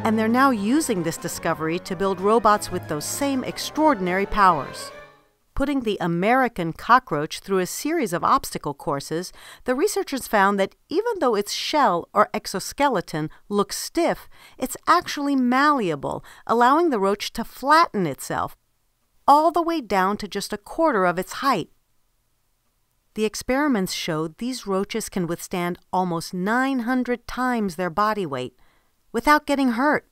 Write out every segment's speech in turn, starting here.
And they're now using this discovery to build robots with those same extraordinary powers. Putting the American cockroach through a series of obstacle courses, the researchers found that even though its shell or exoskeleton looks stiff, it's actually malleable, allowing the roach to flatten itself, all the way down to just a quarter of its height. The experiments showed these roaches can withstand almost 900 times their body weight without getting hurt.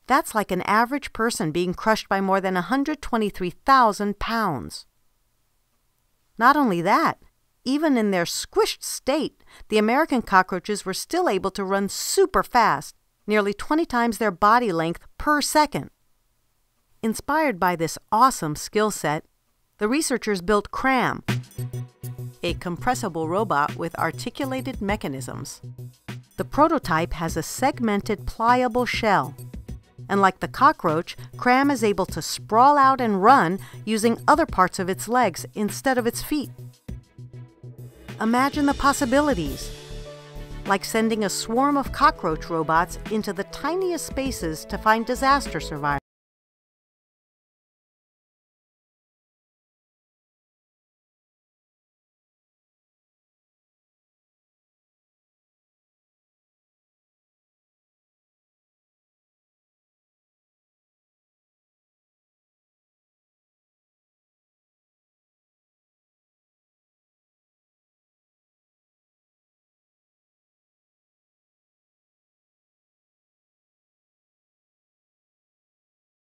That's like an average person being crushed by more than 123,000 pounds. Not only that, even in their squished state, the American cockroaches were still able to run super fast, nearly 20 times their body length per second. Inspired by this awesome skill set, the researchers built CRAM, a compressible robot with articulated mechanisms. The prototype has a segmented, pliable shell. And like the cockroach, CRAM is able to sprawl out and run using other parts of its legs instead of its feet. Imagine the possibilities, like sending a swarm of cockroach robots into the tiniest spaces to find disaster survivors.